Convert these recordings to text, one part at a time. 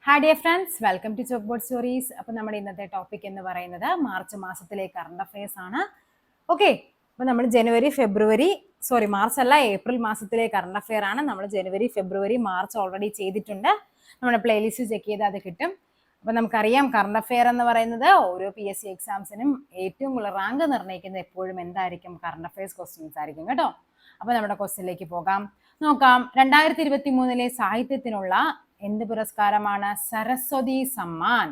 Hi dear friends, welcome to chalk board stories. അപ്പോൾ നമ്മുടെ ഇന്നത്തെ ടോപ്പിക് എന്ന് പറയുന്നത് മാർച്ച് മാസത്തിലെ കറണ്ട് അഫയേഴ്സ് ആണ്. ഓക്കെ, അപ്പോൾ നമ്മൾ മാർച്ച് അല്ല, ഏപ്രിൽ മാസത്തിലെ കറണ്ട് അഫെയർ ആണ്. നമ്മൾ ജനുവരി, ഫെബ്രുവരി, മാർച്ച് ഓൾറെഡി ചെയ്തിട്ടുണ്ട്. നമ്മുടെ പ്ലേലിസ്റ്റ് ചെക്ക് ചെയ്താൽ അത് കിട്ടും. അപ്പോൾ നമുക്കറിയാം, കറണ്ട് അഫെയർ എന്ന് പറയുന്നത് ഓരോ PSC എക്സാംസിനും ഏറ്റവും കൂടുതൽ റാങ്ക് നിർണ്ണയിക്കുന്നത് എപ്പോഴും എന്തായിരിക്കും? കറണ്ട് അഫയേഴ്സ് ക്വസ്റ്റ്യൻസ് ആയിരിക്കും കേട്ടോ. അപ്പോൾ നമ്മുടെ ക്വസ്റ്റ്യനിലേക്ക് നോക്കാം. 2023 സാഹിത്യത്തിനുള്ള എന്ത് പുരസ്കാരമാണ്? സരസ്വതി സമ്മാൻ.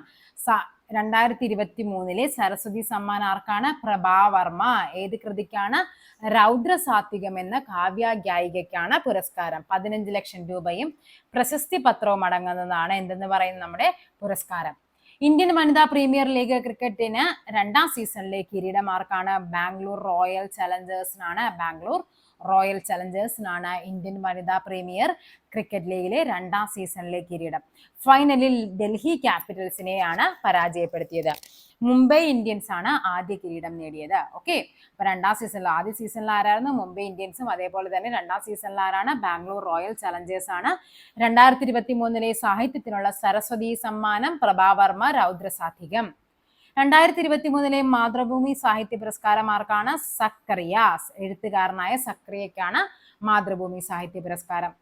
2023 സരസ്വതി സമ്മാൻ ആർക്കാണ്? പ്രഭാവർമ്മ. ഏത് കൃതിക്കാണ്? രൗദ്ര സാത്വികം എന്ന കാവ്യാഖ്യായികയ്ക്കാണ് പുരസ്കാരം. 15 ലക്ഷം രൂപയും പ്രശസ്തി പത്രവും അടങ്ങുന്നതാണ് എന്തെന്ന് പറയുന്നത് നമ്മുടെ പുരസ്കാരം. ഇന്ത്യൻ വനിതാ പ്രീമിയർ ലീഗ് ക്രിക്കറ്റിന് 2ാം സീസണിലെ കിരീടം ആർക്കാണ്? ബാംഗ്ലൂർ റോയൽ ചലഞ്ചേഴ്സിനാണ്. ഇന്ത്യൻ വനിതാ പ്രീമിയർ ക്രിക്കറ്റ് ലീഗിലെ 2ാം സീസണിലെ കിരീടം. ഫൈനലിൽ ഡൽഹി ക്യാപിറ്റൽസിനെയാണ് പരാജയപ്പെടുത്തിയത്. മുംബൈ ഇന്ത്യൻസ് ആണ് ആദ്യ കിരീടം നേടിയത്. ഓക്കെ, അപ്പൊ 2ാം സീസണിൽ, ആദ്യ സീസണിൽ ആരായിരുന്നു? മുംബൈ ഇന്ത്യൻസും. അതേപോലെ തന്നെ 2ാം സീസണിൽ ആരാണ്? ബാംഗ്ലൂർ റോയൽ ചലഞ്ചേഴ്സ് ആണ്. 2023 സാഹിത്യത്തിനുള്ള സരസ്വതി സമ്മാനം പ്രഭാവർമ്മ, രൗദ്ര സാത്വികം. 2023 മാതൃഭൂമി സാഹിത്യ പുരസ്കാരം ആർക്കാണ്? സക്കറിയാസ്. എഴുത്തുകാരനായ സക്കറിയയ്ക്കാണ് മാതൃഭൂമി സാഹിത്യ പുരസ്കാരം.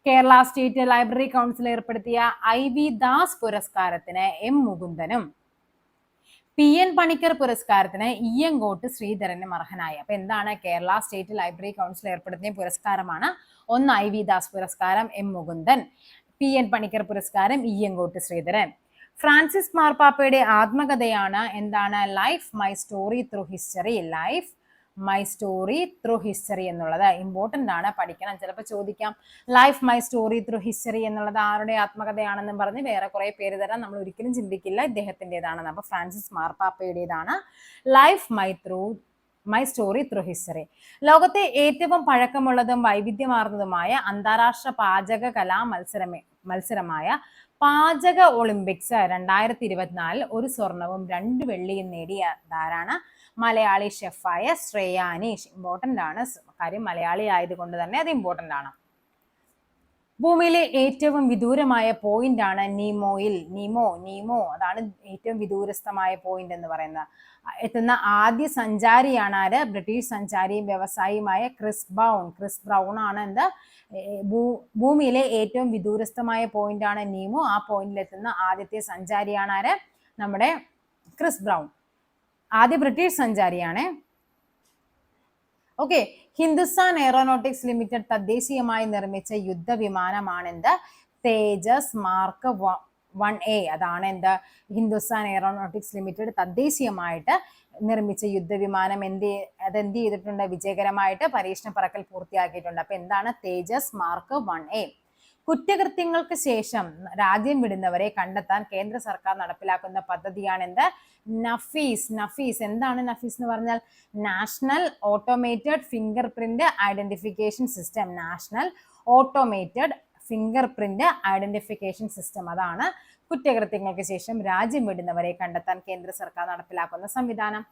കേരള സ്റ്റേറ്റ് ലൈബ്രറി കൗൺസിൽ ഏർപ്പെടുത്തിയ IV ദാസ് പുരസ്കാരത്തിന് M മുകുന്ദനും PN പണിക്കർ പുരസ്കാരത്തിന് ഇയ്യങ്കോട്ട് ശ്രീധരനും അർഹനായി. അപ്പൊ എന്താണ്? കേരള സ്റ്റേറ്റ് ലൈബ്രറി കൗൺസിൽ ഏർപ്പെടുത്തിയ പുരസ്കാരമാണ്. ഒന്ന് IV ദാസ് പുരസ്കാരം, M മുകുന്ദൻ. PN പണിക്കർ പുരസ്കാരം, ഇയ്യങ്കോട്ട് ശ്രീധരൻ. ഫ്രാൻസിസ് മാർപ്പാപ്പയുടെ ആത്മകഥയാണ് എന്താണ്? Life my story through history എന്നുള്ളത് ഇമ്പോർട്ടൻ്റ് ആണ്, പഠിക്കണം. ചിലപ്പോൾ ചോദിക്കാം, life my story through history എന്നുള്ളത് ആരുടെ ആത്മകഥയാണെന്നും പറഞ്ഞ് വേറെ കുറെ പേര് തരാം. നമ്മൾ ഒരിക്കലും ചിന്തിക്കില്ല ഇദ്ദേഹത്തിൻ്റെതാണെന്ന്. അപ്പോൾ ഫ്രാൻസിസ് മാർപ്പാപ്പയുടേതാണ് life my story through history. ലോകത്തെ ഏറ്റവും പഴക്കമുള്ളതും വൈവിധ്യമാർന്നതുമായ അന്താരാഷ്ട്ര പാചക കലാ മത്സരമായ പാചക ഒളിമ്പിക്സ് 2024 1 സ്വർണവും 2 വെള്ളിയും നേടിയ ധാരാണ്? മലയാളി ഷെഫായ ശ്രേയാനീഷ്. ഇമ്പോർട്ടൻ്റ് ആണ്, കാര്യം മലയാളി ആയതുകൊണ്ട് തന്നെ അത് ഇമ്പോർട്ടൻ്റ് ആണ്. ഭൂമിയിലെ ഏറ്റവും വിദൂരമായ പോയിന്റ് ആണ് നീമോ. അതാണ് ഏറ്റവും വിദൂരസ്ഥമായ പോയിന്റ് എന്ന് പറയുന്നത്. എത്തുന്ന ആദ്യ സഞ്ചാരിയാണ് ആര്? ബ്രിട്ടീഷ് സഞ്ചാരിയും വ്യവസായിയുമായ ക്രിസ് ബ്രൗൺ ആണ് ഭൂമിയിലെ ഏറ്റവും വിദൂരസ്ഥമായ പോയിന്റ് ആണ് നീമോ. ആ പോയിന്റിൽ എത്തുന്ന ആദ്യത്തെ സഞ്ചാരിയാണ് ആര്? നമ്മുടെ ക്രിസ് ബ്രൗൺ, ആദ്യ ബ്രിട്ടീഷ് സഞ്ചാരിയാണ്. ഓക്കെ, ഹിന്ദുസ്ഥാൻ എയറോനോട്ടിക്സ് ലിമിറ്റഡ് തദ്ദേശീയമായി നിർമ്മിച്ച യുദ്ധവിമാനമാണ് തേജസ് മാർക്ക് 1A. അതാണ് ഹിന്ദുസ്ഥാൻ എയറോനോട്ടിക്സ് ലിമിറ്റഡ് തദ്ദേശീയമായിട്ട് നിർമ്മിച്ച യുദ്ധവിമാനം. അതെന്ത് ചെയ്തിട്ടുണ്ട്? വിജയകരമായിട്ട് പരീക്ഷണ പറക്കൽ പൂർത്തിയാക്കിയിട്ടുണ്ട്. അപ്പൊ എന്താണ്? തേജസ് മാർക്ക് 1A. കുറ്റകൃത്യങ്ങൾക്ക് ശേഷം രാജ്യം വിടുന്നവരെ കണ്ടെത്താൻ കേന്ദ്ര സർക്കാർ നടപ്പിലാക്കുന്ന പദ്ധതിയാണ് നഫീസ്. എന്താണ് നഫീസ് എന്ന് പറഞ്ഞാൽ? National automated finger print identification system. അതാണ് കുറ്റകൃത്യങ്ങൾക്ക് ശേഷം രാജ്യം വിടുന്നവരെ കണ്ടെത്താൻ കേന്ദ്ര സർക്കാർ നടപ്പിലാക്കുന്ന സംവിധാനം.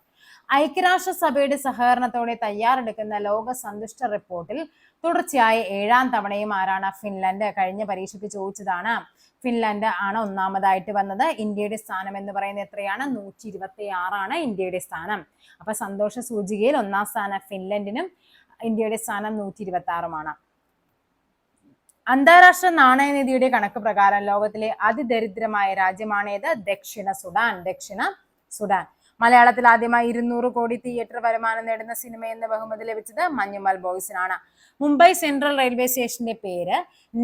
ഐക്യരാഷ്ട്രസഭയുടെ സഹകരണത്തോടെ തയ്യാറെടുക്കുന്ന ലോക സന്തുഷ്ട റിപ്പോർട്ടിൽ തുടർച്ചയായ 7ാം തവണയും ആരാണ്? ഫിൻലൻഡ്. കഴിഞ്ഞ പരീക്ഷയ്ക്ക് ചോദിച്ചതാണ്. ഫിൻലൻഡ് ആണ് ഒന്നാമതായിട്ട് വന്നത്. ഇന്ത്യയുടെ സ്ഥാനം എന്ന് പറയുന്നത് എത്രയാണ്? 126 ആണ് ഇന്ത്യയുടെ സ്ഥാനം. അപ്പൊ സന്തോഷ സൂചികയിൽ 1ാം സ്ഥാനം ഫിൻലൻഡിനും ദ സ്ഥാനം 126 അന്താരാഷ്ട്ര നാണയനിധിയുടെ കണക്ക് പ്രകാരം ലോകത്തിലെ അതിദരിദ്രമായ രാജ്യമാണേത്? ദക്ഷിണ സുഡാൻ. മലയാളത്തിൽ ആദ്യമായി 200 കോടി തിയേറ്റർ വരുമാനം നേടുന്ന സിനിമ എന്ന ബഹുമതി ലഭിച്ചത് മഞ്ഞുമൽ ബോയ്സിനാണ്. മുംബൈ സെൻട്രൽ റെയിൽവേ സ്റ്റേഷന്റെ പേര്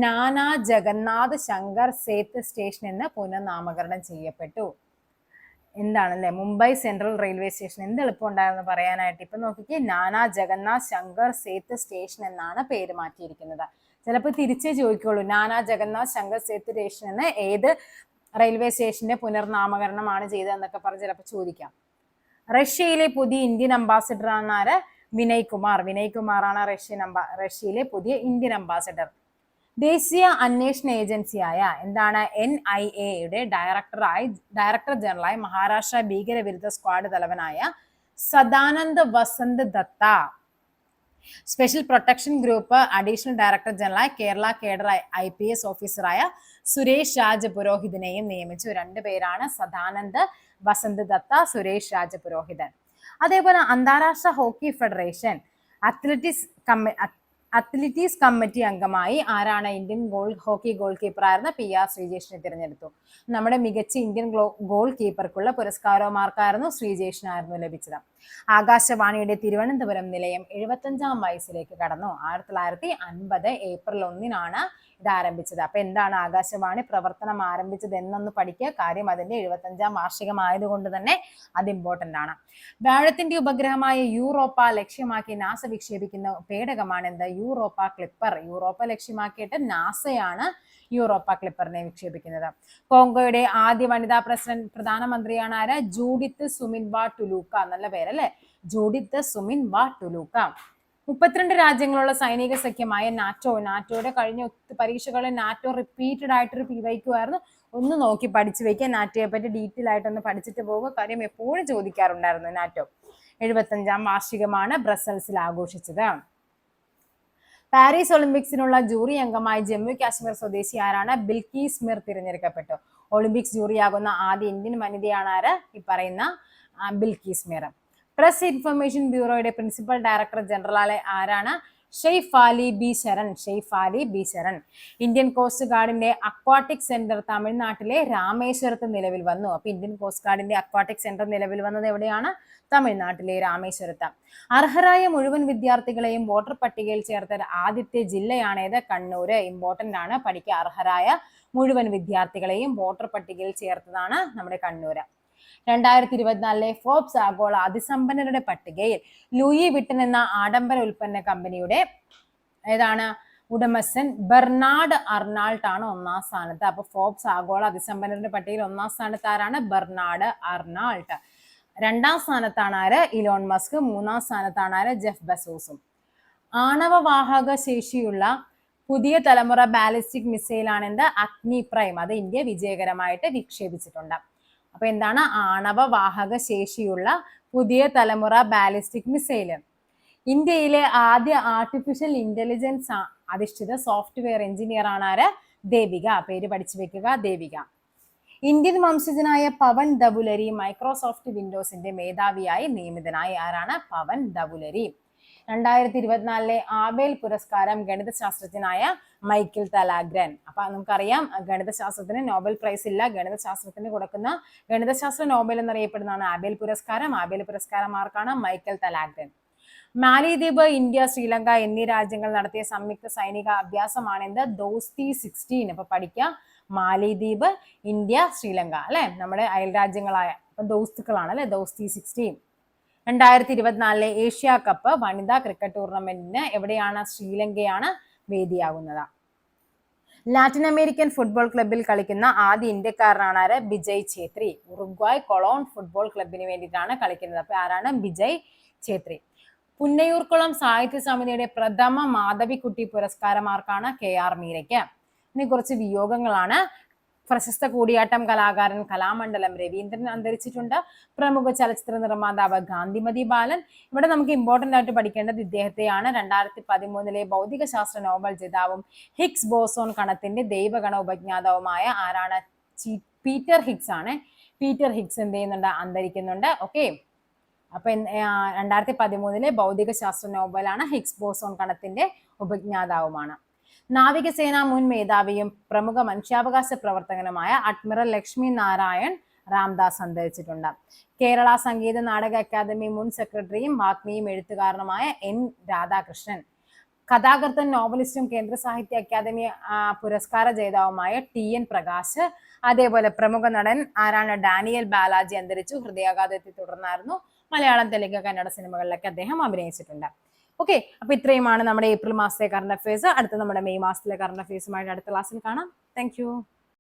നാനാ ജഗന്നാഥ് ശങ്കർ സേത്ത് സ്റ്റേഷൻ എന്ന് പുനർനാമകരണം ചെയ്യപ്പെട്ടു. എന്താണല്ലേ മുംബൈ സെൻട്രൽ റെയിൽവേ സ്റ്റേഷൻ? എന്ത് എളുപ്പമുണ്ടായിരുന്നു പറയാനായിട്ട്. ഇപ്പൊ നോക്കിക്കേ, നാനാ ജഗന്നാഥ് ശങ്കർ സേത്ത് സ്റ്റേഷൻ എന്നാണ് പേര് മാറ്റിയിരിക്കുന്നത്. ചിലപ്പോൾ തിരിച്ചേ ചോദിക്കുള്ളൂ, നാനാ ജഗന്നാഥ് ശങ്കർ സേത്ത് സ്റ്റേഷൻ എന്ന് ഏത് റെയിൽവേ സ്റ്റേഷന്റെ പുനർനാമകരണമാണ് ചെയ്തതെന്നൊക്കെ പറഞ്ഞ് ചിലപ്പോൾ ചോദിക്കാം. റഷ്യയിലെ പുതിയ ഇന്ത്യൻ അംബാസിഡർ ആണ് ആര്? വിനയ് കുമാറാണ് റഷ്യയിലെ പുതിയ ഇന്ത്യൻ അംബാസിഡർ. ദേശീയ അന്വേഷണ ഏജൻസിയായ NIA-യുടെ ഡയറക്ടർ ജനറലായി മഹാരാഷ്ട്ര ഭീകരവിരുദ്ധ സ്ക്വാഡ് തലവനായ Sadanand Vasant Datta special protection group additional director general Kerala cadre IPS ഓഫീസറായ സുരേഷ് രാജ് പുരോഹിതനെയും നിയമിച്ചു. 2 പേരാണ്, സദാനന്ദ് വസന്ത് ദത്ത, സുരേഷ് രാജ് പുരോഹിതൻ. അതേപോലെ അന്താരാഷ്ട്ര ഹോക്കി ഫെഡറേഷൻ അത്ലറ്റിക്സ് കമ്മിറ്റി അംഗമായി ആരാണ്? ഇന്ത്യൻ ഹോക്കി ഗോൾ കീപ്പർ ആയിരുന്ന PR ശ്രീജേഷിനെ തിരഞ്ഞെടുത്തു. നമ്മുടെ മികച്ച ഇന്ത്യൻ ഗോൾ കീപ്പർക്കുള്ള പുരസ്കാരമാർക്കായിരുന്നു? ശ്രീജേഷിനായിരുന്നു ലഭിച്ചത്. ആകാശവാണിയുടെ തിരുവനന്തപുരം നിലയം 75-ാം വയസ്സിലേക്ക് കടന്നു. 1950 ഏപ്രിൽ 1-നാണ് ഇത് ആരംഭിച്ചത്. അപ്പൊ എന്താണ് ആകാശവാണി പ്രവർത്തനം ആരംഭിച്ചത് എന്നൊന്ന് പഠിക്കുക. കാര്യം അതിന്റെ 75-ാം വാർഷികമായതുകൊണ്ട് തന്നെ അത് ഇമ്പോർട്ടന്റ് ആണ്. വ്യാഴത്തിന്റെ ഉപഗ്രഹമായ യൂറോപ്പ ലക്ഷ്യമാക്കി നാസ വിക്ഷേപിക്കുന്ന പേടകമാണ് എന്ത്? Europa Clipper. യൂറോപ്പ ലക്ഷ്യമാക്കിയിട്ട് നാസയാണ് യൂറോപ്പ ക്ലിപ്പറിനെ വിക്ഷേപിക്കുന്നത്. കോങ്കോയുടെ ആദ്യ വനിതാ പ്രധാനമന്ത്രിയാണ് ആര്? Judith Suminwa Tuluka. നല്ല പേരല്ലേ, ജൂഡിത്ത് സുമിൻവ ടുലൂക്ക. 32 രാജ്യങ്ങളുള്ള സൈനിക സഖ്യമായ നാറ്റോയുടെ കഴിഞ്ഞ പരീക്ഷകളിൽ നാറ്റോ റിപ്പീറ്റഡ് ആയിട്ട് വയ്ക്കുമായിരുന്നു. ഒന്ന് നോക്കി പഠിച്ചു വയ്ക്കുക. നാറ്റോയെ പറ്റി ഡീറ്റെയിൽ ആയിട്ടൊന്ന് പഠിച്ചിട്ട് പോകുക. കാര്യം എപ്പോഴും ചോദിക്കാറുണ്ടായിരുന്നു. നാറ്റോ 75-ാം വാർഷികമാണ് ബ്രസൽസിൽ ആഘോഷിച്ചത്. പാരീസ് ഒളിമ്പിക്സിനുള്ള ജൂറി അംഗമായി ജമ്മു കാശ്മീർ സ്വദേശി ആരാണ്? ബിൽക്കീസ് മിർ തിരഞ്ഞെടുക്കപ്പെട്ടു. ഒളിമ്പിക്സ് ജൂറിയാകുന്ന ആദ്യ ഇന്ത്യൻ വനിതയാണ് ആര്? ഈ പറയുന്ന ബിൽക്കീസ് മിർ. പ്രസ് ഇൻഫർമേഷൻ ബ്യൂറോയുടെ പ്രിൻസിപ്പൽ ഡയറക്ടർ ജനറൽ ആരാണ്? Sheyphali B Sharan. Indian coast ഗാർഡിന്റെ അക്വാട്ടിക് സെന്റർ തമിഴ്നാട്ടിലെ രാമേശ്വരത്ത് നിലവിൽ വന്നു. അപ്പൊ ഇന്ത്യൻ കോസ്റ്റ് ഗാർഡിന്റെ അക്വാട്ടിക് സെന്റർ നിലവിൽ വന്നത് എവിടെയാണ്? തമിഴ്നാട്ടിലെ രാമേശ്വരത്ത്. അർഹരായ മുഴുവൻ വിദ്യാർത്ഥികളെയും വോട്ടർ പട്ടികയിൽ ചേർത്ത ആദ്യത്തെ ജില്ലയാണേത്? കണ്ണൂര്. ഇമ്പോർട്ടന്റ് ആണ്, പഠിക്കുക. അർഹരായ മുഴുവൻ വിദ്യാർത്ഥികളെയും വോട്ടർ പട്ടികയിൽ ചേർത്തതാണ് നമ്മുടെ കണ്ണൂര്. 2024 ഫോബ്സ് ആഗോള അതിസമ്പന്നരുടെ പട്ടികയിൽ ലൂയി വിട്ടൻ എന്ന ആഡംബര ഉൽപ്പന്ന കമ്പനിയുടെ ഏതാണ് ഉടമസ്ഥൻ ബെർണാഡ് അർണാൾട്ട് ആണ് 1-ാം സ്ഥാനത്ത്. അപ്പൊ ഫോബ്സ് ആഗോള അതിസമ്പന്നരുടെ പട്ടികയിൽ 1-ാം സ്ഥാനത്ത് ആരാണ്? ബെർണാഡ് അർണാൾട്ട്. 2-ാം സ്ഥാനത്താണ് ആര്? Elon Musk. 3-ാം സ്ഥാനത്താണ് ആര്? ജെഫ് ബെസോസും. ആണവവാഹക ശേഷിയുള്ള പുതിയ തലമുറ ബാലിസ്റ്റിക് മിസൈലാണ് എന്ത്? അഗ്നി പ്രൈം. അത് ഇന്ത്യ വിജയകരമായിട്ട് വിക്ഷേപിച്ചിട്ടുണ്ട്. അപ്പൊ എന്താണ്? ആണവവാഹക ശേഷിയുള്ള പുതിയ തലമുറ ബാലിസ്റ്റിക് മിസൈല്. ഇന്ത്യയിലെ ആദ്യ ആർട്ടിഫിഷ്യൽ ഇന്റലിജൻസ് അധിഷ്ഠിത സോഫ്റ്റ്വെയർ എഞ്ചിനീയർ ആണ് ആര്? ദേവിക. പേര് പഠിച്ചു വെക്കുക, ദേവിക. ഇന്ത്യൻ വംശജനായ പവൻ ദബുലരി മൈക്രോസോഫ്റ്റ് വിൻഡോസിന്റെ മേധാവിയായി നിയമിതനായി. ആരാണ്? പവൻ ദബുലരി. 2024 ആബേൽ പുരസ്കാരം ഗണിതശാസ്ത്രജ്ഞനായ മൈക്കിൾ തലാഗ്രൻ. അപ്പൊ നമുക്കറിയാം ഗണിതശാസ്ത്രത്തിന് നോബൽ പ്രൈസ് ഇല്ല. ഗണിതശാസ്ത്രത്തിന് കൊടുക്കുന്ന ഗണിതശാസ്ത്ര നോബൽ എന്നറിയപ്പെടുന്നതാണ് ആബേൽ പുരസ്കാരം. ആബേൽ പുരസ്കാരം ആർക്കാണ്? മൈക്കിൾ തലാഗ്രൻ. മാലിദ്വീപ്, ഇന്ത്യ, ശ്രീലങ്ക എന്നീ രാജ്യങ്ങൾ നടത്തിയ സംയുക്ത സൈനിക അഭ്യാസമാണ് എന്ത്? ദോസ്തി 16. അപ്പൊ പഠിക്കാം. മാലിദ്വീപ്, ഇന്ത്യ, ശ്രീലങ്ക അല്ലെ, നമ്മുടെ അയൽ രാജ്യങ്ങളായ ദോസ്തുക്കളാണ് അല്ലെ. ദോസ്തി 16. 2024 ഏഷ്യ കപ്പ് വനിതാ ക്രിക്കറ്റ് ടൂർണമെന്റിന് എവിടെയാണ്? ശ്രീലങ്കയാണ് വേദിയാകുന്നത്. ലാറ്റിൻ അമേരിക്കൻ ഫുട്ബോൾ ക്ലബിൽ കളിക്കുന്ന ആദ്യ ഇന്ത്യക്കാരനാണ് ആര്? ബിജയ് ഛേത്രി. ഉറുഗ്വായ് കൊളോൺ ഫുട്ബോൾ ക്ലബിന് വേണ്ടിയിട്ടാണ് കളിക്കുന്നത്. അപ്പൊ ആരാണ്? ബിജയ് ഛേത്രി. പുന്നയൂർക്കുളം സാഹിത്യ സമിതിയുടെ പ്രഥമ മാധവിക്കുട്ടി പുരസ്കാരമാർക്കാണ്? KR മീരയ്ക്ക്. ഇനി കുറച്ച് വിയോഗങ്ങളാണ്. പ്രശസ്ത കൂടിയാട്ടം കലാകാരൻ കലാമണ്ഡലം രവീന്ദ്രൻ അന്തരിച്ചിട്ടുണ്ട്. പ്രമുഖ ചലച്ചിത്ര നിർമ്മാതാവ് ഗാന്ധിമതി ബാലൻ. ഇവിടെ നമുക്ക് ഇമ്പോർട്ടന്റ് ആയിട്ട് പഠിക്കേണ്ടത് ഇദ്ദേഹത്തെയാണ്. 2013 ഭൗതിക ശാസ്ത്ര നോബൽ ജേതാവും ഹിഗ്സ് ബോസോൺ കണത്തിന്റെ ദൈവഗണ ഉപജ്ഞാതാവുമായ ആരാണ്? പീറ്റർ ഹിഗ്സ് ആണ്. പീറ്റർ ഹിഗ്സ് എന്ത് ചെയ്യുന്നുണ്ട്? അന്തരിക്കുന്നുണ്ട്. ഓക്കെ. അപ്പൊ 2013 ഭൗതിക ശാസ്ത്ര നോബലാണ്. Higgs boson കണത്തിന്റെ ഉപജ്ഞാതാവുമാണ്. നാവികസേന മുൻ മേധാവിയും പ്രമുഖ മനുഷ്യാവകാശ പ്രവർത്തകനുമായ അഡ്മിറൽ ലക്ഷ്മി നാരായൺ രാംദാസ് അന്തരിച്ചിട്ടുണ്ട്. കേരള സംഗീത നാടക അക്കാദമി മുൻ സെക്രട്ടറിയും വാഗ്മിയും എഴുത്തുകാരനുമായ N രാധാകൃഷ്ണൻ. കഥാകൃത്തൻ, നോവലിസ്റ്റും കേന്ദ്ര സാഹിത്യ അക്കാദമി പുരസ്കാര ജേതാവുമായ TN പ്രകാശ്. അതേപോലെ പ്രമുഖ നടൻ ആരാണ്? ഡാനിയൽ ബാലാജി അന്തരിച്ചു. ഹൃദയാഘാതത്തെ തുടർന്നായിരുന്നു. മലയാളം, തെലുങ്ക്, കന്നഡ സിനിമകളിലൊക്കെ അദ്ദേഹം അഭിനയിച്ചിട്ടുണ്ട്. ഓക്കെ. അപ്പൊ ഇത്രയുമാണ് നമ്മുടെ ഏപ്രിൽ മാസത്തെ കറണ്ട് അഫയേഴ്സ്. അടുത്ത നമ്മുടെ മെയ് മാസത്തിലെ കറണ്ട് അഫയേഴ്സുമായിട്ട് അടുത്ത ക്ലാസ്സിൽ കാണാം. താങ്ക്